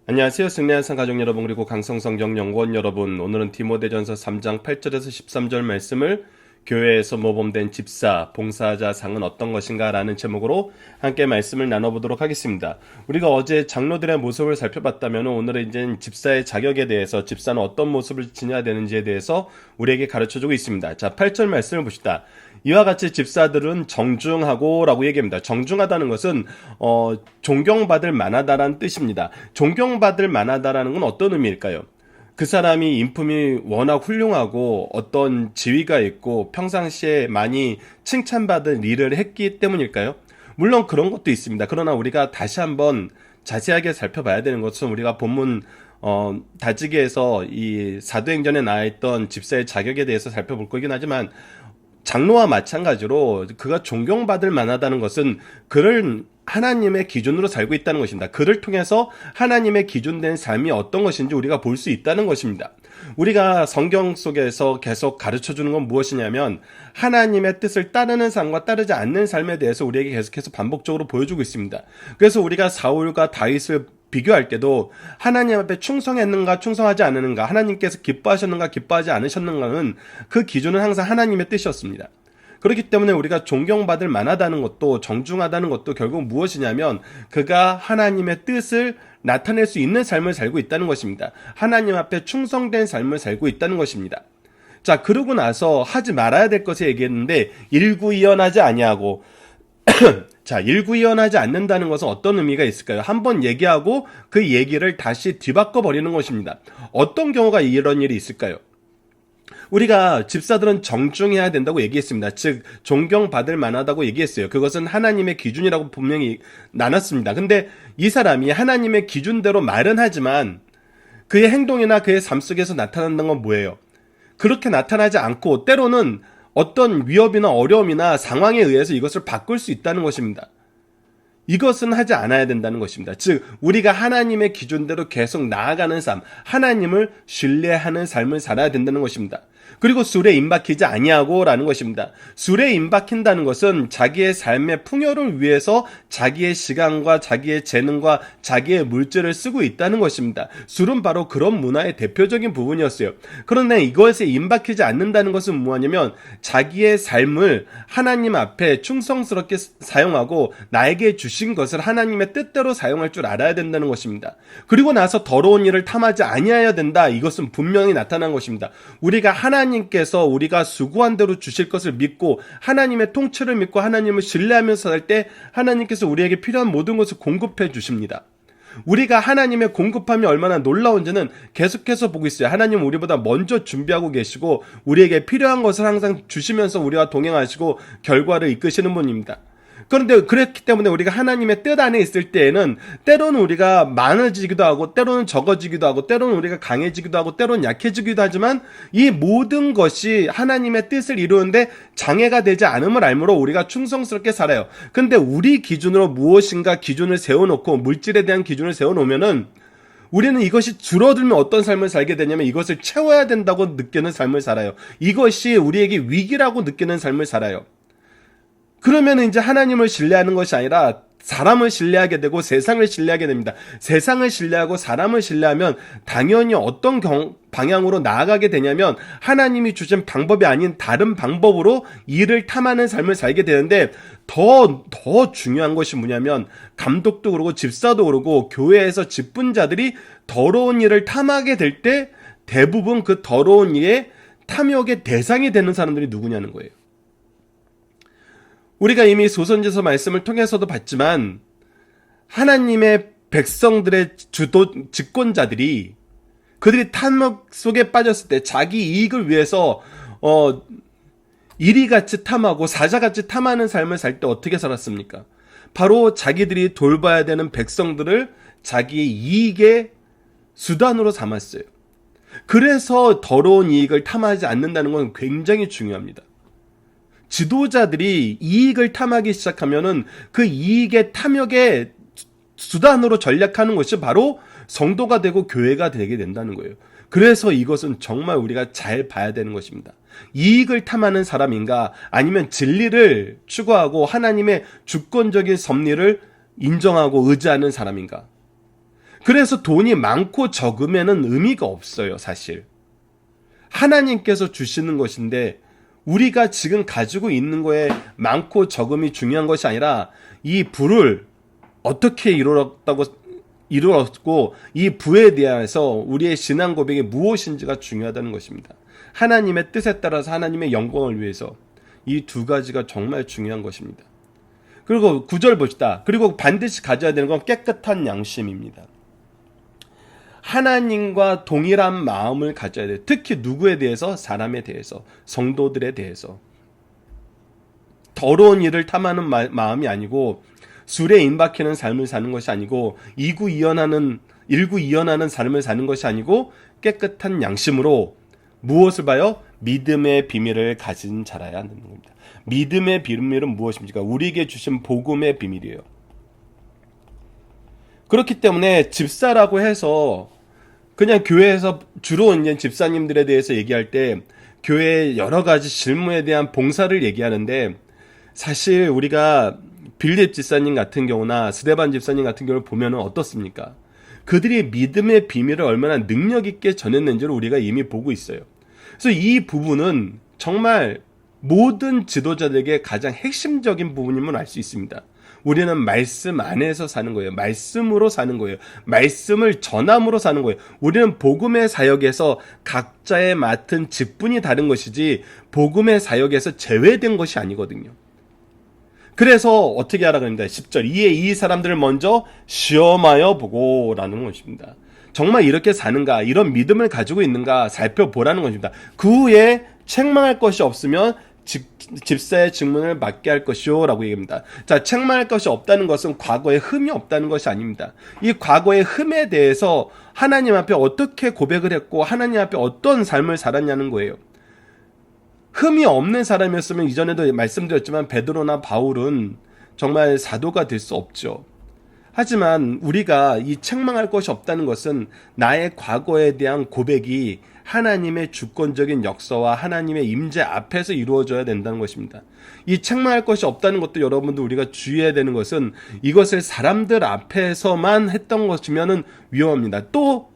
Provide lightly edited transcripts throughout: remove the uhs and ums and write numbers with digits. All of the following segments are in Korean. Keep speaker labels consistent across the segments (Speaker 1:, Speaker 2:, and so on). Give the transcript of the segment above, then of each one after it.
Speaker 1: 안녕하세요. 승리한산 가족 여러분, 그리고 강성성경 연구원 여러분. 오늘은 디모데전서 3장 8절에서 13절 말씀을 교회에서 모범된 집사, 봉사자 상은 어떤 것인가 라는 제목으로 함께 말씀을 나눠보도록 하겠습니다. 우리가 어제 장로들의 모습을 살펴봤다면 오늘은 이제 집사의 자격에 대해서, 집사는 어떤 모습을 지녀야 되는지에 대해서 우리에게 가르쳐주고 있습니다. 자, 8절 말씀을 봅시다. 이와 같이 집사들은 정중하고 라고 얘기합니다. 정중하다는 것은 존경받을 만하다라는 뜻입니다. 존경받을 만하다라는 건 어떤 의미일까요? 그 사람이 인품이 워낙 훌륭하고 어떤 지위가 있고 평상시에 많이 칭찬받은 일을 했기 때문일까요? 물론 그런 것도 있습니다. 그러나 우리가 다시 한번 자세하게 살펴봐야 되는 것은, 우리가 본문 다지기에서 이 사도행전에 나와있던 집사의 자격에 대해서 살펴볼 거긴 하지만, 장로와 마찬가지로 그가 존경받을 만하다는 것은 그를 하나님의 기준으로 살고 있다는 것입니다. 그를 통해서 하나님의 기준된 삶이 어떤 것인지 우리가 볼 수 있다는 것입니다. 우리가 성경 속에서 계속 가르쳐주는 건 무엇이냐면, 하나님의 뜻을 따르는 삶과 따르지 않는 삶에 대해서 우리에게 계속해서 반복적으로 보여주고 있습니다. 그래서 우리가 사울과 다윗을 비교할 때도 하나님 앞에 충성했는가 충성하지 않았는가, 하나님께서 기뻐하셨는가 기뻐하지 않으셨는가는 그 기준은 항상 하나님의 뜻이었습니다. 그렇기 때문에 우리가 존경받을 만하다는 것도, 정중하다는 것도 결국 무엇이냐면, 그가 하나님의 뜻을 나타낼 수 있는 삶을 살고 있다는 것입니다. 하나님 앞에 충성된 삶을 살고 있다는 것입니다. 자, 그러고 나서 하지 말아야 될 것을 얘기했는데, 일구이연하지 아니하고 자, 일구이연하지 않는다는 것은 어떤 의미가 있을까요? 한번 얘기하고 그 얘기를 다시 뒤바꿔 버리는 것입니다. 어떤 경우가 이런 일이 있을까요? 우리가 집사들은 정중해야 된다고 얘기했습니다. 즉, 존경받을 만하다고 얘기했어요. 그것은 하나님의 기준이라고 분명히 나눴습니다. 근데 이 사람이 하나님의 기준대로 말은 하지만 그의 행동이나 그의 삶 속에서 나타난다는 건 뭐예요? 그렇게 나타나지 않고 때로는 어떤 위협이나 어려움이나 상황에 의해서 이것을 바꿀 수 있다는 것입니다. 이것은 하지 않아야 된다는 것입니다. 즉, 우리가 하나님의 기준대로 계속 나아가는 삶, 하나님을 신뢰하는 삶을 살아야 된다는 것입니다. 그리고 술에 임박히지 아니하고 라는 것입니다. 술에 임박힌다는 것은 자기의 삶의 풍요를 위해서 자기의 시간과 자기의 재능과 자기의 물질을 쓰고 있다는 것입니다. 술은 바로 그런 문화의 대표적인 부분이었어요. 그런데 이것에 임박히지 않는다는 것은 뭐냐면, 자기의 삶을 하나님 앞에 충성스럽게 사용하고 나에게 주신 것을 하나님의 뜻대로 사용할 줄 알아야 된다는 것입니다. 그리고 나서 더러운 일을 탐하지 아니하여야 된다. 이것은 분명히 나타난 것입니다. 우리가 하나님께서 우리가 수고한 대로 주실 것을 믿고 하나님의 통치를 믿고 하나님을 신뢰하면서 살 때 하나님께서 우리에게 필요한 모든 것을 공급해 주십니다. 우리가 하나님의 공급함이 얼마나 놀라운지는 계속해서 보고 있어요. 하나님은 우리보다 먼저 준비하고 계시고 우리에게 필요한 것을 항상 주시면서 우리와 동행하시고 결과를 이끄시는 분입니다. 그런데 그렇기 때문에 우리가 하나님의 뜻 안에 있을 때에는 때로는 우리가 많아지기도 하고 때로는 적어지기도 하고 때로는 우리가 강해지기도 하고 때로는 약해지기도 하지만, 이 모든 것이 하나님의 뜻을 이루는데 장애가 되지 않음을 알므로 우리가 충성스럽게 살아요. 근데 우리 기준으로 무엇인가 기준을 세워놓고 물질에 대한 기준을 세워놓으면은 우리는 이것이 줄어들면 어떤 삶을 살게 되냐면, 이것을 채워야 된다고 느끼는 삶을 살아요. 이것이 우리에게 위기라고 느끼는 삶을 살아요. 그러면 이제 하나님을 신뢰하는 것이 아니라 사람을 신뢰하게 되고 세상을 신뢰하게 됩니다. 세상을 신뢰하고 사람을 신뢰하면 당연히 어떤 방향으로 나아가게 되냐면, 하나님이 주신 방법이 아닌 다른 방법으로 일을 탐하는 삶을 살게 되는데, 더 중요한 것이 뭐냐면, 감독도 그러고 집사도 그러고 교회에서 직분자들이 더러운 일을 탐하게 될 때 대부분 그 더러운 일의 탐욕의 대상이 되는 사람들이 누구냐는 거예요. 우리가 이미 소선지서 말씀을 통해서도 봤지만, 하나님의 백성들의 집권자들이 그들이 탐욕 속에 빠졌을 때 자기 이익을 위해서 이리같이 탐하고 사자같이 탐하는 삶을 살 때 어떻게 살았습니까? 바로 자기들이 돌봐야 되는 백성들을 자기의 이익의 수단으로 삼았어요. 그래서 더러운 이익을 탐하지 않는다는 건 굉장히 중요합니다. 지도자들이 이익을 탐하기 시작하면은 그 이익의 탐욕의 수단으로 전략하는 것이 바로 성도가 되고 교회가 되게 된다는 거예요. 그래서 이것은 정말 우리가 잘 봐야 되는 것입니다. 이익을 탐하는 사람인가, 아니면 진리를 추구하고 하나님의 주권적인 섭리를 인정하고 의지하는 사람인가. 그래서 돈이 많고 적으면은 의미가 없어요, 사실. 하나님께서 주시는 것인데 우리가 지금 가지고 있는 거에 많고 적음이 중요한 것이 아니라 이 부를 어떻게 이루었고 이 부에 대해서 우리의 신앙 고백이 무엇인지가 중요하다는 것입니다. 하나님의 뜻에 따라서 하나님의 영광을 위해서 이 두 가지가 정말 중요한 것입니다. 그리고 9절 봅시다. 그리고 반드시 가져야 되는 건 깨끗한 양심입니다. 하나님과 동일한 마음을 가져야 돼요. 특히 누구에 대해서? 사람에 대해서, 성도들에 대해서. 더러운 일을 탐하는 마음이 아니고 술에 임박히는 삶을 사는 것이 아니고 일구이연하는 삶을 사는 것이 아니고 깨끗한 양심으로 무엇을 봐요? 믿음의 비밀을 가진 자라야 하는 겁니다. 믿음의 비밀은 무엇입니까? 우리에게 주신 복음의 비밀이에요. 그렇기 때문에 집사라고 해서 그냥 교회에서 주로 이제 집사님들에 대해서 얘기할 때 교회의 여러 가지 질문에 대한 봉사를 얘기하는데 사실 우리가 빌립 집사님 같은 경우나 스데반 집사님 같은 경우를 보면 어떻습니까? 그들이 믿음의 비밀을 얼마나 능력 있게 전했는지를 우리가 이미 보고 있어요. 그래서 이 부분은 정말 모든 지도자들에게 가장 핵심적인 부분임을 알 수 있습니다. 우리는 말씀 안에서 사는 거예요. 말씀으로 사는 거예요. 말씀을 전함으로 사는 거예요. 우리는 복음의 사역에서 각자의 맡은 직분이 다른 것이지 복음의 사역에서 제외된 것이 아니거든요. 그래서 어떻게 하라고 합니다. 10절 이에 이 사람들을 먼저 시험하여 보고 라는 것입니다. 정말 이렇게 사는가, 이런 믿음을 가지고 있는가 살펴보라는 것입니다. 그 후에 책망할 것이 없으면 집사의 직분을 맡게 할 것이요 라고 얘기합니다. 자, 책망할 것이 없다는 것은 과거에 흠이 없다는 것이 아닙니다. 이 과거의 흠에 대해서 하나님 앞에 어떻게 고백을 했고 하나님 앞에 어떤 삶을 살았냐는 거예요. 흠이 없는 사람이었으면 이전에도 말씀드렸지만 베드로나 바울은 정말 사도가 될 수 없죠. 하지만 우리가 이 책망할 것이 없다는 것은 나의 과거에 대한 고백이 하나님의 주권적인 역사와 하나님의 임재 앞에서 이루어져야 된다는 것입니다. 이 책망할 것이 없다는 것도 여러분들 우리가 주의해야 되는 것은 이것을 사람들 앞에서만 했던 것이면 위험합니다. 또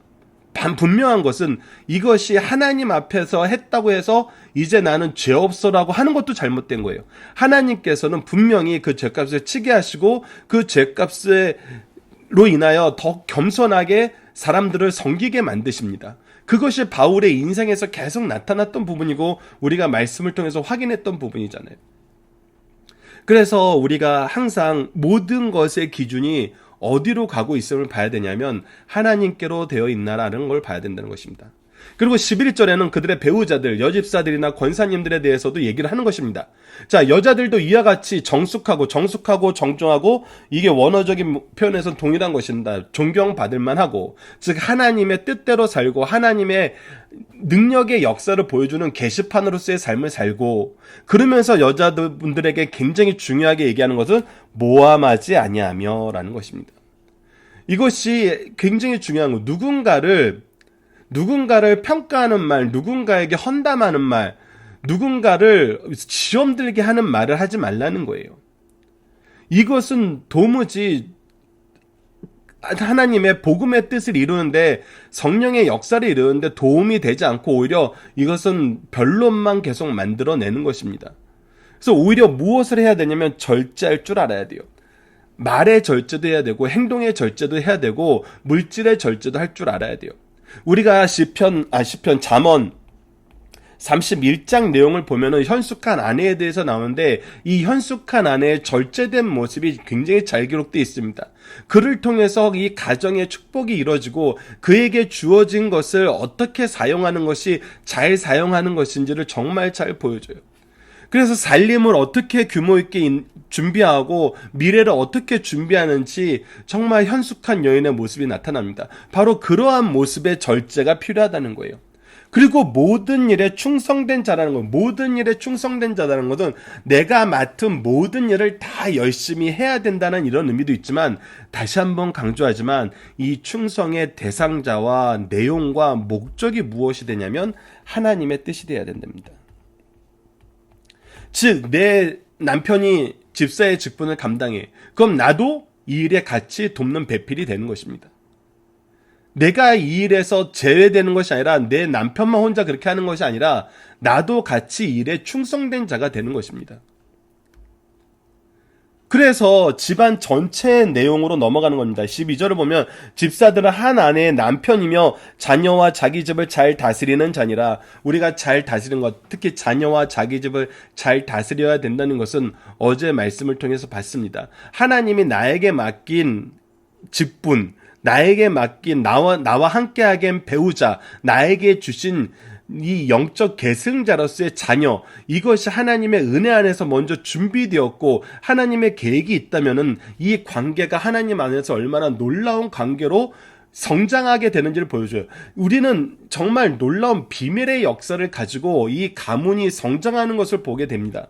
Speaker 1: 분명한 것은 이것이 하나님 앞에서 했다고 해서 이제 나는 죄 없어라고 하는 것도 잘못된 거예요. 하나님께서는 분명히 그 죄값을 치게 하시고 그 죄값으로 인하여 더 겸손하게 사람들을 섬기게 만드십니다. 그것이 바울의 인생에서 계속 나타났던 부분이고 우리가 말씀을 통해서 확인했던 부분이잖아요. 그래서 우리가 항상 모든 것의 기준이 어디로 가고 있음을 봐야 되냐면 하나님께로 되어 있나라는 걸 봐야 된다는 것입니다. 그리고 11절에는 그들의 배우자들, 여집사들이나 권사님들에 대해서도 얘기를 하는 것입니다. 자, 여자들도 이와 같이 정숙하고 정중하고 이게 원어적인 표현에서 동일한 것입니다. 존경받을 만하고, 즉 하나님의 뜻대로 살고 하나님의 능력의 역사를 보여주는 게시판으로서의 삶을 살고, 그러면서 여자분들에게 굉장히 중요하게 얘기하는 것은 모함하지 아니하며 라는 것입니다. 이것이 굉장히 중요한 거. 누군가를 평가하는 말, 누군가에게 헌담하는 말, 누군가를 시험 들게 하는 말을 하지 말라는 거예요. 이것은 도무지 하나님의 복음의 뜻을 이루는데, 성령의 역사를 이루는데 도움이 되지 않고 오히려 이것은 변론만 계속 만들어내는 것입니다. 그래서 오히려 무엇을 해야 되냐면 절제할 줄 알아야 돼요. 말의 절제도 해야 되고 행동의 절제도 해야 되고 물질의 절제도 할 줄 알아야 돼요. 우리가 잠언 31장 내용을 보면은 현숙한 아내에 대해서 나오는데 이 현숙한 아내의 절제된 모습이 굉장히 잘 기록되어 있습니다. 그를 통해서 이 가정의 축복이 이루어지고 그에게 주어진 것을 어떻게 사용하는 것이 잘 사용하는 것인지를 정말 잘 보여줘요. 그래서 살림을 어떻게 규모 있게 준비하고 미래를 어떻게 준비하는지 정말 현숙한 여인의 모습이 나타납니다. 바로 그러한 모습의 절제가 필요하다는 거예요. 그리고 모든 일에 충성된 자라는 것, 모든 일에 충성된 자라는 것은 내가 맡은 모든 일을 다 열심히 해야 된다는 이런 의미도 있지만, 다시 한번 강조하지만 이 충성의 대상자와 내용과 목적이 무엇이 되냐면 하나님의 뜻이 되어야 된답니다. 즉, 내 남편이 집사의 직분을 감당해. 그럼 나도 이 일에 같이 돕는 배필이 되는 것입니다. 내가 이 일에서 제외되는 것이 아니라 내 남편만 혼자 그렇게 하는 것이 아니라 나도 같이 이 일에 충성된 자가 되는 것입니다. 그래서 집안 전체의 내용으로 넘어가는 겁니다. 12절을 보면 집사들은 한 아내의 남편이며 자녀와 자기 집을 잘 다스리는 자니라. 우리가 잘 다스리는 것, 특히 자녀와 자기 집을 잘 다스려야 된다는 것은 어제 말씀을 통해서 봤습니다. 하나님이 나에게 맡긴 직분, 나에게 맡긴 나와 함께하게 한 배우자, 나에게 주신 이 영적 계승자로서의 자녀, 이것이 하나님의 은혜 안에서 먼저 준비되었고 하나님의 계획이 있다면은 이 관계가 하나님 안에서 얼마나 놀라운 관계로 성장하게 되는지를 보여줘요. 우리는 정말 놀라운 비밀의 역사를 가지고 이 가문이 성장하는 것을 보게 됩니다.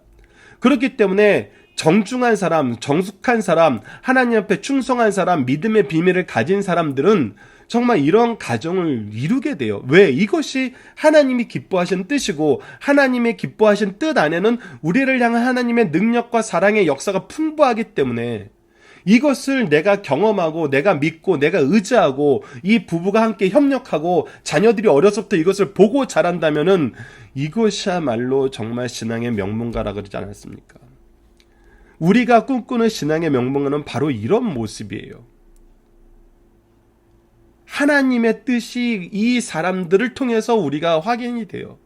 Speaker 1: 그렇기 때문에 정중한 사람, 정숙한 사람, 하나님 앞에 충성한 사람, 믿음의 비밀을 가진 사람들은 정말 이런 가정을 이루게 돼요. 왜? 이것이 하나님이 기뻐하신 뜻이고 하나님의 기뻐하신 뜻 안에는 우리를 향한 하나님의 능력과 사랑의 역사가 풍부하기 때문에 이것을 내가 경험하고 내가 믿고 내가 의지하고 이 부부가 함께 협력하고 자녀들이 어려서부터 이것을 보고 자란다면은 이것이야말로 정말 신앙의 명문가라 그러지 않았습니까? 우리가 꿈꾸는 신앙의 명문가는 바로 이런 모습이에요. 하나님의 뜻이 이 사람들을 통해서 우리가 확인이 돼요.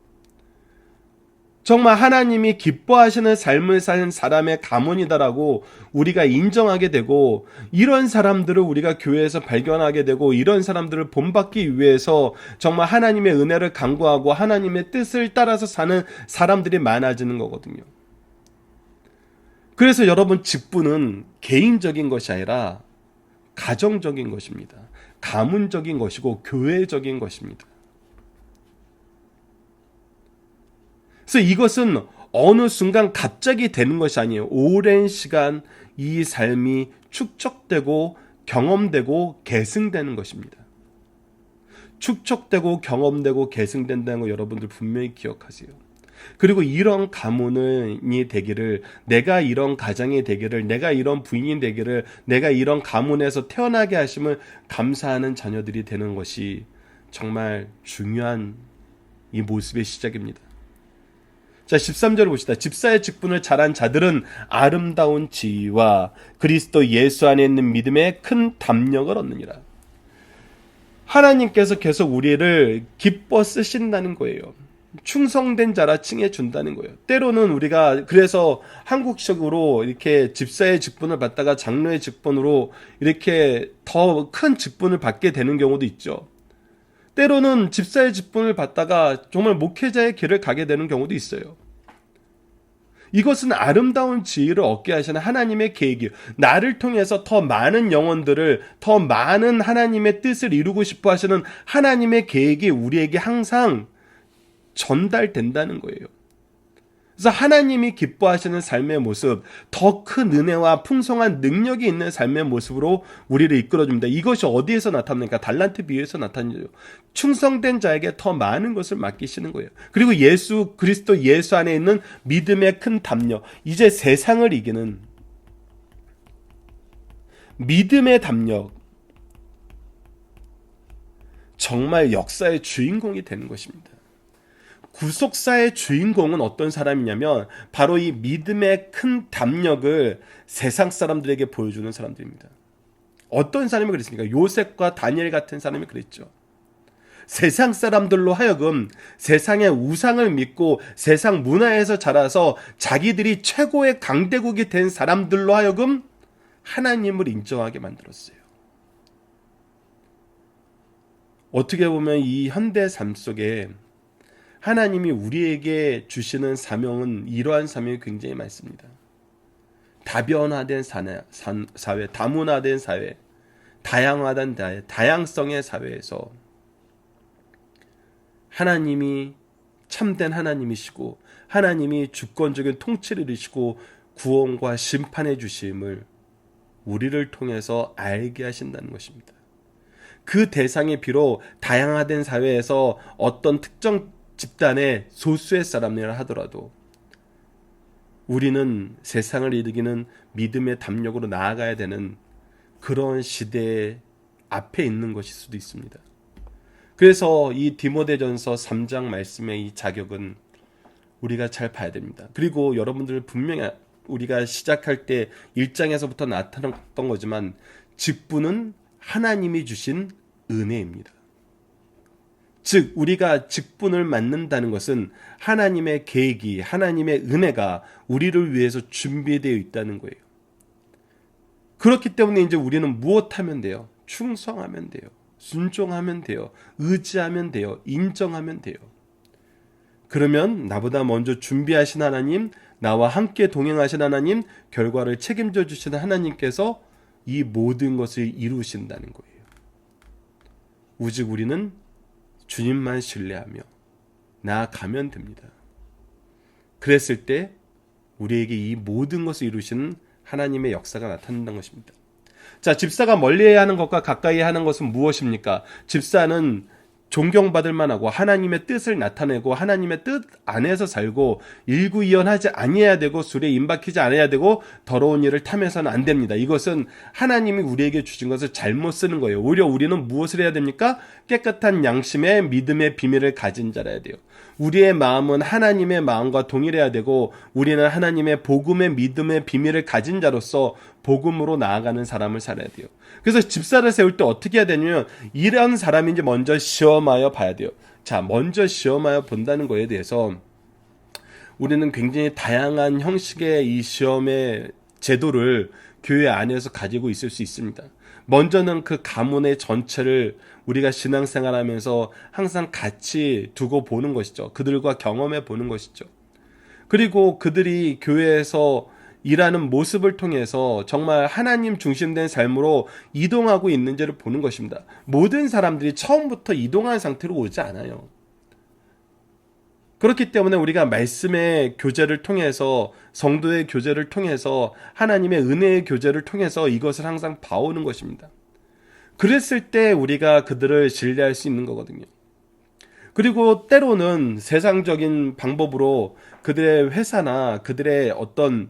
Speaker 1: 정말 하나님이 기뻐하시는 삶을 사는 사람의 가문이다라고 우리가 인정하게 되고 이런 사람들을 우리가 교회에서 발견하게 되고 이런 사람들을 본받기 위해서 정말 하나님의 은혜를 간구하고 하나님의 뜻을 따라서 사는 사람들이 많아지는 거거든요. 그래서 여러분 직분은 개인적인 것이 아니라 가정적인 것입니다. 가문적인 것이고 교회적인 것입니다. 그래서 이것은 어느 순간 갑자기 되는 것이 아니에요. 오랜 시간 이 삶이 축적되고 경험되고 계승되는 것입니다. 축적되고 경험되고 계승된다는 거 여러분들 분명히 기억하세요. 그리고 이런 가문이 되기를, 내가 이런 가정이 되기를, 내가 이런 부인이 되기를, 내가 이런 가문에서 태어나게 하심을 감사하는 자녀들이 되는 것이 정말 중요한 이 모습의 시작입니다. 자, 13절을 봅시다. 집사의 직분을 잘한 자들은 아름다운 지위와 그리스도 예수 안에 있는 믿음의 큰 담력을 얻느니라. 하나님께서 계속 우리를 기뻐 쓰신다는 거예요. 충성된 자라 칭해 준다는 거예요. 때로는 우리가 그래서 한국식으로 이렇게 집사의 직분을 받다가 장로의 직분으로 이렇게 더 큰 직분을 받게 되는 경우도 있죠. 때로는 집사의 직분을 받다가 정말 목회자의 길을 가게 되는 경우도 있어요. 이것은 아름다운 지위를 얻게 하시는 하나님의 계획이에요. 나를 통해서 더 많은 영혼들을, 더 많은 하나님의 뜻을 이루고 싶어 하시는 하나님의 계획이 우리에게 항상 전달된다는 거예요. 그래서 하나님이 기뻐하시는 삶의 모습, 더 큰 은혜와 풍성한 능력이 있는 삶의 모습으로 우리를 이끌어줍니다. 이것이 어디에서 나타납니까? 달란트 비유에서 나타나죠. 충성된 자에게 더 많은 것을 맡기시는 거예요. 그리고 그리스도 예수 안에 있는 믿음의 큰 담력, 이제 세상을 이기는 믿음의 담력, 정말 역사의 주인공이 되는 것입니다. 구속사의 주인공은 어떤 사람이냐면 바로 이 믿음의 큰 담력을 세상 사람들에게 보여주는 사람들입니다. 어떤 사람이 그랬습니까? 요셉과 다니엘 같은 사람이 그랬죠. 세상 사람들로 하여금 세상의 우상을 믿고 세상 문화에서 자라서 자기들이 최고의 강대국이 된 사람들로 하여금 하나님을 인정하게 만들었어요. 어떻게 보면 이 현대 삶 속에 하나님이 우리에게 주시는 사명은 이러한 사명이 굉장히 많습니다. 다변화된 사회, 다문화된 사회, 다양화된 사회, 다양성의 사회에서 하나님이 참된 하나님이시고 하나님이 주권적인 통치를 이루시고 구원과 심판해 주심을 우리를 통해서 알게 하신다는 것입니다. 그 대상이 비록 다양화된 사회에서 어떤 특정 집단의 소수의 사람이라 하더라도 우리는 세상을 이기는 믿음의 담력으로 나아가야 되는 그런 시대에 앞에 있는 것일 수도 있습니다. 그래서 이 디모데전서 3장 말씀의 이 자격은 우리가 잘 봐야 됩니다. 그리고 여러분들 분명히 우리가 시작할 때 1장에서부터 나타났던 거지만 직분은 하나님이 주신 은혜입니다. 즉 우리가 직분을 맡는다는 것은 하나님의 계획이, 하나님의 은혜가 우리를 위해서 준비되어 있다는 거예요. 그렇기 때문에 이제 우리는 무엇하면 돼요? 충성하면 돼요. 순종하면 돼요. 의지하면 돼요. 인정하면 돼요. 그러면 나보다 먼저 준비하신 하나님, 나와 함께 동행하신 하나님, 결과를 책임져 주시는 하나님께서 이 모든 것을 이루신다는 거예요. 오직 우리는 주님만 신뢰하며 나아가면 됩니다. 그랬을 때 우리에게 이 모든 것을 이루시는 하나님의 역사가 나타난다는 것입니다. 자, 집사가 멀리해야 하는 것과 가까이 하는 것은 무엇입니까? 집사는 존경받을 만하고 하나님의 뜻을 나타내고 하나님의 뜻 안에서 살고 일구이연하지 아니해야 되고 술에 임박히지 않아야 되고 더러운 일을 탐해서는 안 됩니다. 이것은 하나님이 우리에게 주신 것을 잘못 쓰는 거예요. 오히려 우리는 무엇을 해야 됩니까? 깨끗한 양심의 믿음의 비밀을 가진 자라야 돼요. 우리의 마음은 하나님의 마음과 동일해야 되고 우리는 하나님의 복음의 믿음의 비밀을 가진 자로서 복음으로 나아가는 사람을 살아야 돼요. 그래서 집사를 세울 때 어떻게 해야 되냐면 이런 사람인지 먼저 시험하여 봐야 돼요. 자, 먼저 시험하여 본다는 거에 대해서 우리는 굉장히 다양한 형식의 이 시험의 제도를 교회 안에서 가지고 있을 수 있습니다. 먼저는 그 가문의 전체를 우리가 신앙생활하면서 항상 같이 두고 보는 것이죠. 그들과 경험해 보는 것이죠. 그리고 그들이 교회에서 일하는 모습을 통해서 정말 하나님 중심된 삶으로 이동하고 있는지를 보는 것입니다. 모든 사람들이 처음부터 이동한 상태로 오지 않아요. 그렇기 때문에 우리가 말씀의 교제를 통해서, 성도의 교제를 통해서, 하나님의 은혜의 교제를 통해서 이것을 항상 봐오는 것입니다. 그랬을 때 우리가 그들을 신뢰할 수 있는 거거든요. 그리고 때로는 세상적인 방법으로 그들의 회사나 그들의 어떤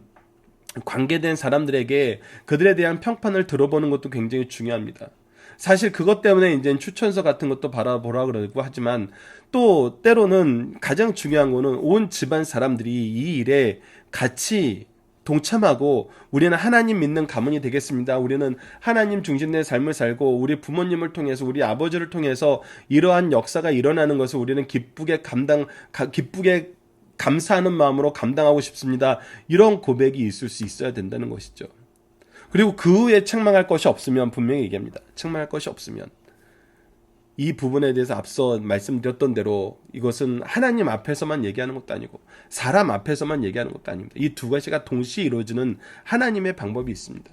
Speaker 1: 관계된 사람들에게 그들에 대한 평판을 들어보는 것도 굉장히 중요합니다. 사실 그것 때문에 이제 추천서 같은 것도 바라보라 그러고 하지만 또 때로는 가장 중요한 거는 온 집안 사람들이 이 일에 같이 동참하고 우리는 하나님 믿는 가문이 되겠습니다. 우리는 하나님 중심된 삶을 살고 우리 부모님을 통해서 우리 아버지를 통해서 이러한 역사가 일어나는 것을 우리는 기쁘게 감사하는 마음으로 감당하고 싶습니다. 이런 고백이 있을 수 있어야 된다는 것이죠. 그리고 그 후에 책망할 것이 없으면 분명히 얘기합니다. 책망할 것이 없으면 이 부분에 대해서 앞서 말씀드렸던 대로 이것은 하나님 앞에서만 얘기하는 것도 아니고 사람 앞에서만 얘기하는 것도 아닙니다. 이 두 가지가 동시에 이루어지는 하나님의 방법이 있습니다.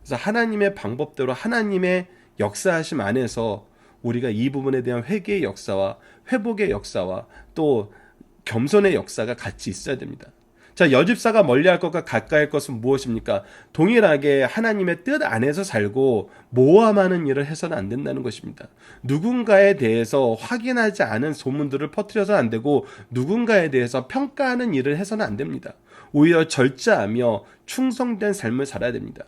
Speaker 1: 그래서 하나님의 방법대로 하나님의 역사하심 안에서 우리가 이 부분에 대한 회개의 역사와 회복의 역사와 또 겸손의 역사가 같이 있어야 됩니다. 자, 여집사가 멀리할 것과 가까이 할 것은 무엇입니까? 동일하게 하나님의 뜻 안에서 살고 모함하는 일을 해서는 안 된다는 것입니다. 누군가에 대해서 확인하지 않은 소문들을 퍼뜨려서는 안 되고 누군가에 대해서 평가하는 일을 해서는 안 됩니다. 오히려 절제하며 충성된 삶을 살아야 됩니다.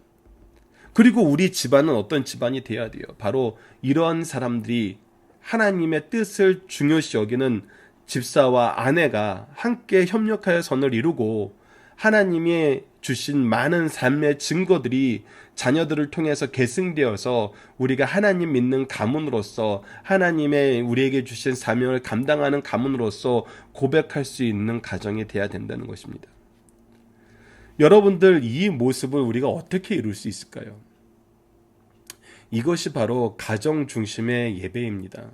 Speaker 1: 그리고 우리 집안은 어떤 집안이 되어야 돼요? 바로 이러한 사람들이 하나님의 뜻을 중요시 여기는 집사와 아내가 함께 협력하여 선을 이루고 하나님이 주신 많은 삶의 증거들이 자녀들을 통해서 계승되어서 우리가 하나님 믿는 가문으로서 하나님의 우리에게 주신 사명을 감당하는 가문으로서 고백할 수 있는 가정이 돼야 된다는 것입니다. 여러분들, 이 모습을 우리가 어떻게 이룰 수 있을까요? 이것이 바로 가정 중심의 예배입니다.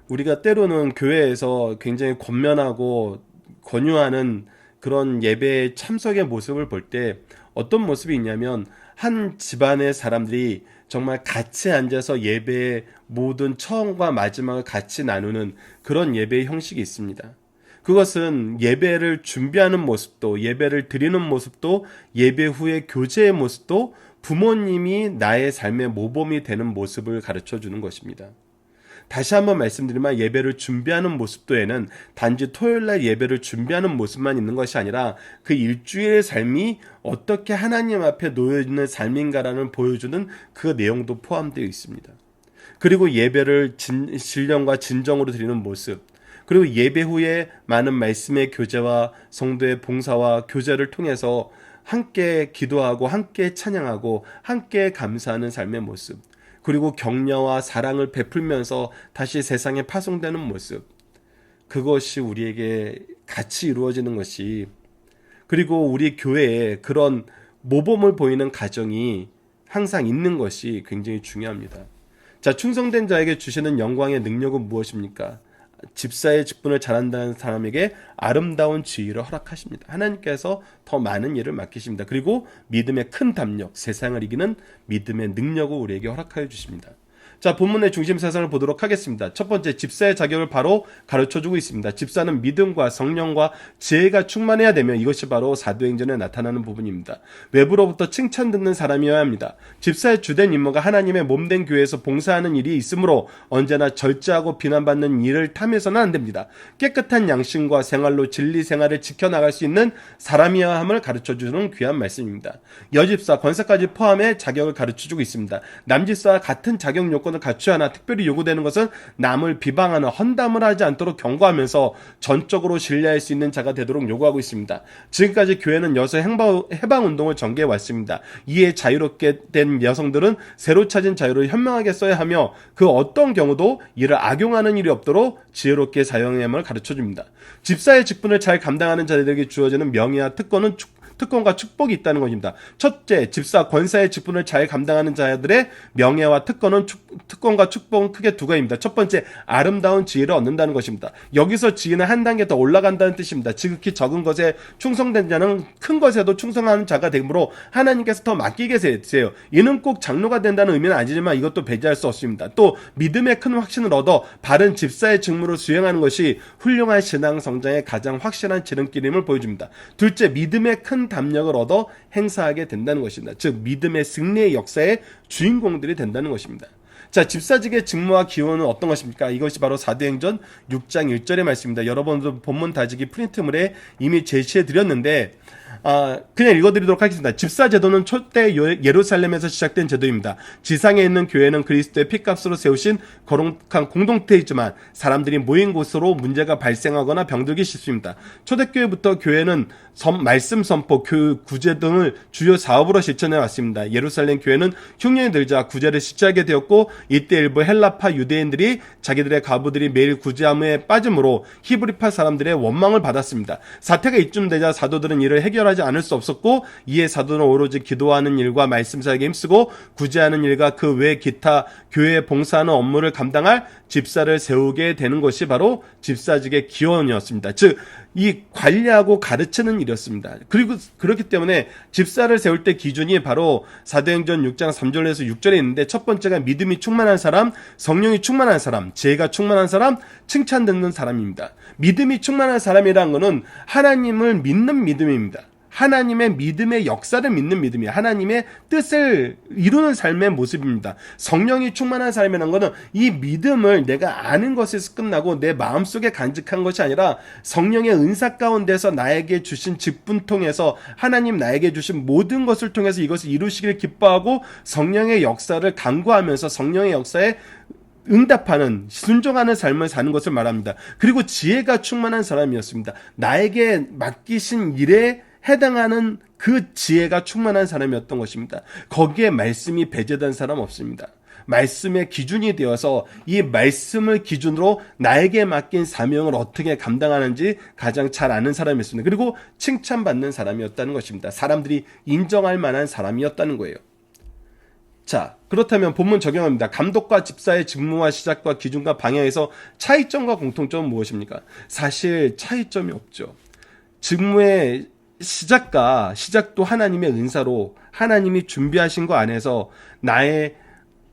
Speaker 1: 우리가 때로는 교회에서 굉장히 권면하고 권유하는 그런 예배의 참석의 모습을 볼 때 어떤 모습이 있냐면 한 집안의 사람들이 정말 같이 앉아서 예배의 모든 처음과 마지막을 같이 나누는 그런 예배의 형식이 있습니다. 그것은 예배를 준비하는 모습도, 예배를 드리는 모습도, 예배 후의 교제의 모습도 부모님이 나의 삶의 모범이 되는 모습을 가르쳐 주는 것입니다. 다시 한번 말씀드리면 예배를 준비하는 모습도에는 단지 토요일날 예배를 준비하는 모습만 있는 것이 아니라 그 일주일의 삶이 어떻게 하나님 앞에 놓여있는 삶인가라는 보여주는 그 내용도 포함되어 있습니다. 그리고 예배를 신령과 진정으로 드리는 모습, 그리고 예배 후에 많은 말씀의 교제와 성도의 봉사와 교제를 통해서 함께 기도하고 함께 찬양하고 함께 감사하는 삶의 모습, 그리고 격려와 사랑을 베풀면서 다시 세상에 파송되는 모습, 그것이 우리에게 같이 이루어지는 것이, 그리고 우리 교회에 그런 모범을 보이는 가정이 항상 있는 것이 굉장히 중요합니다. 자, 충성된 자에게 주시는 영광의 능력은 무엇입니까? 집사의 직분을 잘한다는 사람에게 아름다운 지위를 허락하십니다. 하나님께서 더 많은 일을 맡기십니다. 그리고 믿음의 큰 담력, 세상을 이기는 믿음의 능력을 우리에게 허락하여 주십니다. 자, 본문의 중심 사상을 보도록 하겠습니다. 첫 번째, 집사의 자격을 바로 가르쳐주고 있습니다. 집사는 믿음과 성령과 지혜가 충만해야 되며 이것이 바로 사도행전에 나타나는 부분입니다. 외부로부터 칭찬 듣는 사람이어야 합니다. 집사의 주된 임무가 하나님의 몸된 교회에서 봉사하는 일이 있으므로 언제나 절제하고 비난받는 일을 탐해서는 안 됩니다. 깨끗한 양심과 생활로 진리 생활을 지켜나갈 수 있는 사람이어야 함을 가르쳐주는 귀한 말씀입니다. 여집사, 권사까지 포함해 자격을 가르쳐주고 있습니다. 남집사와 같은 자격 요건을 갖춰야 하나 특별히 요구되는 것은 남을 비방하는 헌담을 하지 않도록 경고하면서 전적으로 신뢰할 수 있는 자가 되도록 요구하고 있습니다. 지금까지 교회는 여성 해방운동을 전개해 왔습니다. 이에 자유롭게 된 여성들은 새로 찾은 자유를 현명하게 써야 하며 그 어떤 경우도 이를 악용하는 일이 없도록 지혜롭게 사용함을 가르쳐줍니다. 집사의 직분을 잘 감당하는 자들에게 주어지는 명예와 특권과 축복이 있다는 것입니다. 첫째, 집사, 권사의 직분을 잘 감당하는 자들의 명예와 특권과 축복은 크게 두 가지입니다. 첫 번째, 아름다운 지혜를 얻는다는 것입니다. 여기서 지혜는 한 단계 더 올라간다는 뜻입니다. 지극히 적은 것에 충성된 자는 큰 것에도 충성하는 자가 되므로 하나님께서 더 맡기게 되세요. 이는 꼭 장로가 된다는 의미는 아니지만 이것도 배제할 수 없습니다. 또 믿음의 큰 확신을 얻어 바른 집사의 직무를 수행하는 것이 훌륭한 신앙 성장의 가장 확실한 지름길임을 보여줍니다. 둘째, 믿음의 큰 담력을 얻어 행사하게 된다는 것입니다. 즉 믿음의 승리의 역사의 주인공들이 된다는 것입니다. 자, 집사직의 직무와 기호는 어떤 것입니까? 이것이 바로 사도행전 6장 1절의 말씀입니다. 여러분도 본문 다지기 프린트물에 이미 제시해 드렸는데 그냥 읽어드리도록 하겠습니다. 집사 제도는 초대 예루살렘에서 시작된 제도입니다. 지상에 있는 교회는 그리스도의 피값으로 세우신 거룩한 공동체이지만 사람들이 모인 곳으로 문제가 발생하거나 병들기 쉽습니다. 초대교회부터 교회는 말씀 선포, 교육, 구제 등을 주요 사업으로 실천해 왔습니다. 예루살렘 교회는 흉년이 들자 구제를 실시하게 되었고 이때 일부 헬라파 유대인들이 자기들의 과부들이 매일 구제함에 빠짐으로 히브리파 사람들의 원망을 받았습니다. 사태가 이쯤 되자 사도들은 이를 해결하지 않을 수 없었고 이에 사도는 오로지 기도하는 일과 말씀 사역에 힘쓰고 구제하는 일과 그 외 기타 교회에 봉사하는 업무를 감당할 집사를 세우게 되는 것이 바로 집사직의 기원이었습니다. 즉 이 관리하고 가르치는 일이었습니다. 그리고 그렇기 때문에 집사를 세울 때 기준이 바로 사도행전 6장 3절에서 6절에 있는데 첫 번째가 믿음이 충만한 사람, 성령이 충만한 사람, 지혜가 충만한 사람, 칭찬 듣는 사람입니다. 믿음이 충만한 사람이라는 것은 하나님을 믿는 믿음입니다. 하나님의 믿음의 역사를 믿는 믿음이에요. 하나님의 뜻을 이루는 삶의 모습입니다. 성령이 충만한 삶이라는 것은 이 믿음을 내가 아는 것에서 끝나고 내 마음속에 간직한 것이 아니라 성령의 은사 가운데서 나에게 주신 직분 통해서 하나님 나에게 주신 모든 것을 통해서 이것을 이루시길 기뻐하고 성령의 역사를 간구하면서 성령의 역사에 응답하는, 순종하는 삶을 사는 것을 말합니다. 그리고 지혜가 충만한 사람이었습니다. 나에게 맡기신 일에 해당하는 그 지혜가 충만한 사람이었던 것입니다. 거기에 말씀이 배제된 사람 없습니다. 말씀의 기준이 되어서 이 말씀을 기준으로 나에게 맡긴 사명을 어떻게 감당하는지 가장 잘 아는 사람이었습니다. 그리고 칭찬받는 사람이었다는 것입니다. 사람들이 인정할 만한 사람이었다는 거예요. 자, 그렇다면 본문 적용합니다. 감독과 집사의 직무와 시작과 기준과 방향에서 차이점과 공통점은 무엇입니까? 사실 차이점이 없죠. 직무의 시작도 하나님의 은사로 하나님이 준비하신 거 안에서 나의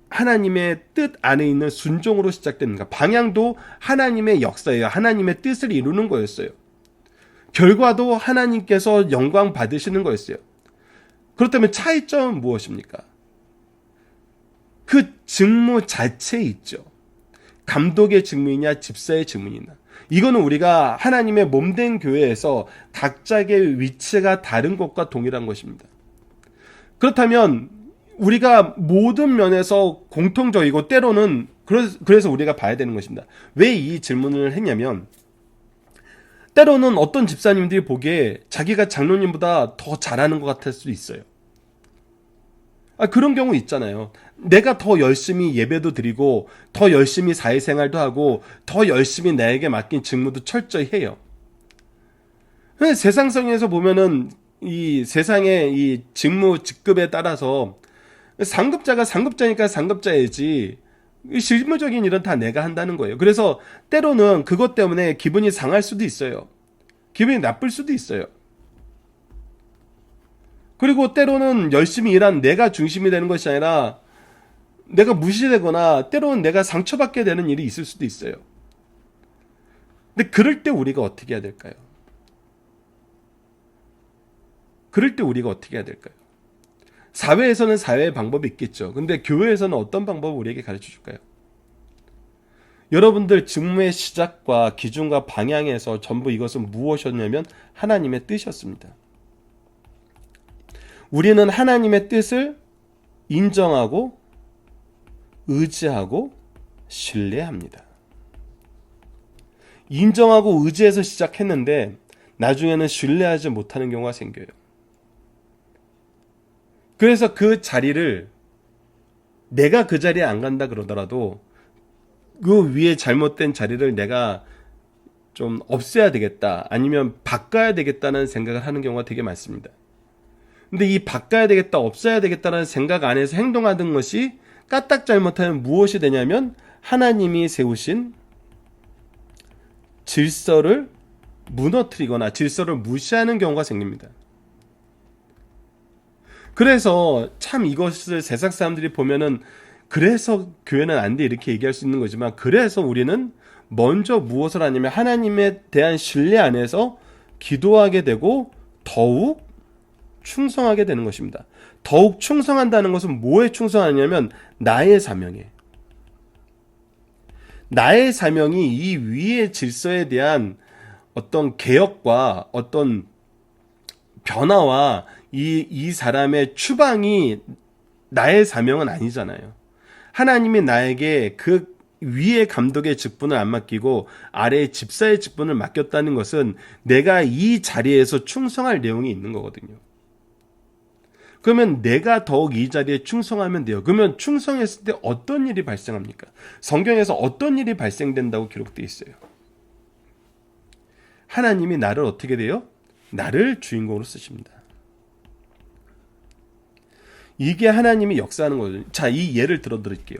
Speaker 1: 하나님의 뜻 안에 있는 순종으로 시작됩니다. 방향도 하나님의 역사예요. 하나님의 뜻을 이루는 거였어요. 결과도 하나님께서 영광 받으시는 거였어요. 그렇다면 차이점은 무엇입니까? 그 직무 자체에 있죠. 감독의 직무이냐 집사의 직무이냐. 이거는 우리가 하나님의 몸된 교회에서 각자의 위치가 다른 것과 동일한 것입니다. 그렇다면 우리가 모든 면에서 공통적이고 때로는 그래서 우리가 봐야 되는 것입니다. 왜 이 질문을 했냐면 때로는 어떤 집사님들이 보기에 자기가 장로님보다 더 잘하는 것 같을 수도 있어요. 그런 경우 있잖아요. 내가 더 열심히 예배도 드리고 더 열심히 사회생활도 하고 더 열심히 나에게 맡긴 직무도 철저히 해요. 세상성에서 보면은 이 세상의 이 직무 직급에 따라서 상급자가 상급자니까 상급자이지 실무적인 일은 다 내가 한다는 거예요. 그래서 때로는 그것 때문에 기분이 상할 수도 있어요. 기분이 나쁠 수도 있어요. 그리고 때로는 열심히 일한 내가 중심이 되는 것이 아니라 내가 무시되거나 때로는 내가 상처받게 되는 일이 있을 수도 있어요. 근데 그럴 때 우리가 어떻게 해야 될까요? 그럴 때 우리가 어떻게 해야 될까요? 사회에서는 사회의 방법이 있겠죠. 근데 교회에서는 어떤 방법을 우리에게 가르쳐 줄까요? 여러분들 직무의 시작과 기준과 방향에서 전부 이것은 무엇이었냐면 하나님의 뜻이었습니다. 우리는 하나님의 뜻을 인정하고 의지하고 신뢰합니다. 인정하고 의지해서 시작했는데 나중에는 신뢰하지 못하는 경우가 생겨요. 그래서 그 자리를 내가 그 자리에 안 간다 그러더라도 그 위에 잘못된 자리를 내가 좀 없애야 되겠다 아니면 바꿔야 되겠다는 생각을 하는 경우가 되게 많습니다. 근데 이 바꿔야 되겠다 없애야 되겠다는 생각 안에서 행동하는 것이 까딱 잘못하면 무엇이 되냐면 하나님이 세우신 질서를 무너뜨리거나 질서를 무시하는 경우가 생깁니다. 그래서 참 이것을 세상 사람들이 보면은 그래서 교회는 안 돼 이렇게 얘기할 수 있는 거지만 그래서 우리는 먼저 무엇을 하냐면 하나님에 대한 신뢰 안에서 기도하게 되고 더욱 충성하게 되는 것입니다. 더욱 충성한다는 것은 뭐에 충성하냐면 나의 사명에. 나의 사명이 이 위의 질서에 대한 어떤 개혁과 어떤 변화와 이 사람의 추방이 나의 사명은 아니잖아요. 하나님이 나에게 그 위의 감독의 직분을 안 맡기고 아래의 집사의 직분을 맡겼다는 것은 내가 이 자리에서 충성할 내용이 있는 거거든요. 그러면 내가 더욱 이 자리에 충성하면 돼요. 그러면 충성했을 때 어떤 일이 발생합니까? 성경에서 어떤 일이 발생된다고 기록되어 있어요. 하나님이 나를 어떻게 돼요? 나를 주인공으로 쓰십니다. 이게 하나님이 역사하는 거죠. 자, 이 예를 들어드릴게요.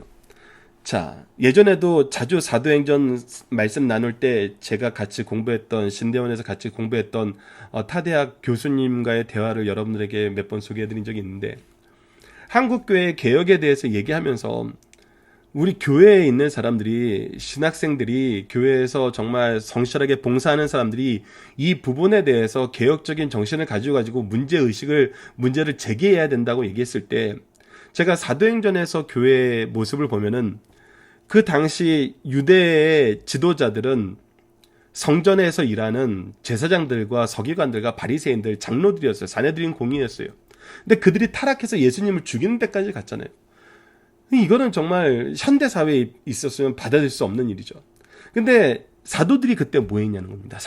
Speaker 1: 자, 예전에도 자주 사도행전 말씀 나눌 때 제가 같이 공부했던 신대원에서 같이 공부했던 타대학 교수님과의 대화를 여러분들에게 몇 번 소개해드린 적이 있는데 한국교회 개혁에 대해서 얘기하면서 우리 교회에 있는 사람들이 신학생들이 교회에서 정말 성실하게 봉사하는 사람들이 이 부분에 대해서 개혁적인 정신을 가지고 문제를 제기해야 된다고 얘기했을 때 제가 사도행전에서 교회의 모습을 보면은 그 당시 유대의 지도자들은 성전에서 일하는 제사장들과 서기관들과 바리새인들, 장로들이었어요. 사내들인 공의였어요. 근데 그들이 타락해서 예수님을 죽이는 데까지 갔잖아요. 이거는 정말 현대 사회에 있었으면 받아들일 수 없는 일이죠. 근데 사도들이 그때 뭐 했냐는 겁니다.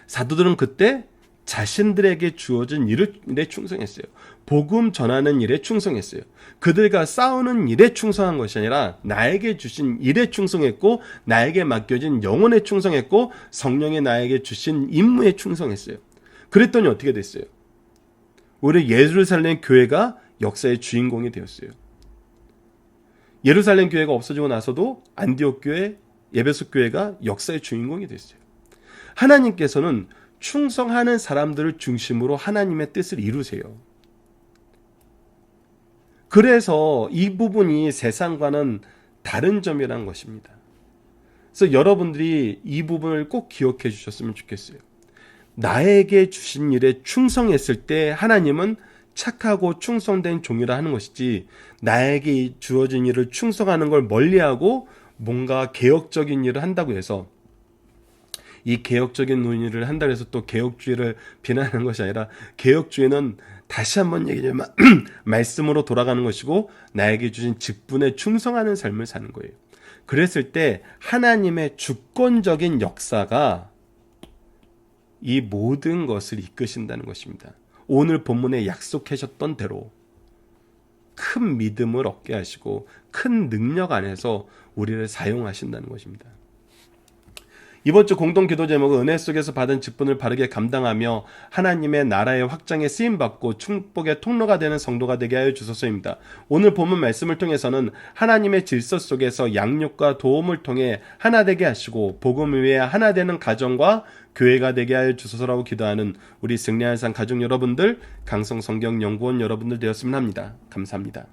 Speaker 1: 사도들은 그때 자신들에게 주어진 일에 충성했어요. 복음 전하는 일에 충성했어요. 그들과 싸우는 일에 충성한 것이 아니라 나에게 주신 일에 충성했고 나에게 맡겨진 영혼에 충성했고 성령이 나에게 주신 임무에 충성했어요. 그랬더니 어떻게 됐어요? 오히려 예루살렘 교회가 역사의 주인공이 되었어요. 예루살렘 교회가 없어지고 나서도 안디옥 교회, 에베소 교회가 역사의 주인공이 됐어요. 하나님께서는 충성하는 사람들을 중심으로 하나님의 뜻을 이루세요. 그래서 이 부분이 세상과는 다른 점이라는 것입니다. 그래서 여러분들이 이 부분을 꼭 기억해 주셨으면 좋겠어요. 나에게 주신 일에 충성했을 때 하나님은 착하고 충성된 종이라 하는 것이지 나에게 주어진 일을 충성하는 걸 멀리하고 뭔가 개혁적인 일을 한다고 해서 이 개혁적인 논의를 한다 해서 또 개혁주의를 비난하는 것이 아니라 개혁주의는 다시 한번 얘기하지만 말씀으로 돌아가는 것이고 나에게 주신 직분에 충성하는 삶을 사는 거예요. 그랬을 때 하나님의 주권적인 역사가 이 모든 것을 이끄신다는 것입니다. 오늘 본문에 약속하셨던 대로 큰 믿음을 얻게 하시고 큰 능력 안에서 우리를 사용하신다는 것입니다. 이번 주 공동 기도 제목은 은혜 속에서 받은 직분을 바르게 감당하며 하나님의 나라의 확장에 쓰임받고 축복의 통로가 되는 성도가 되게 하여 주소서입니다. 오늘 본문 말씀을 통해서는 하나님의 질서 속에서 양육과 도움을 통해 하나 되게 하시고 복음을 위해 하나 되는 가정과 교회가 되게 하여 주소서라고 기도하는 우리 승리한 산 가족 여러분들, 강성성경연구원 여러분들 되었으면 합니다. 감사합니다.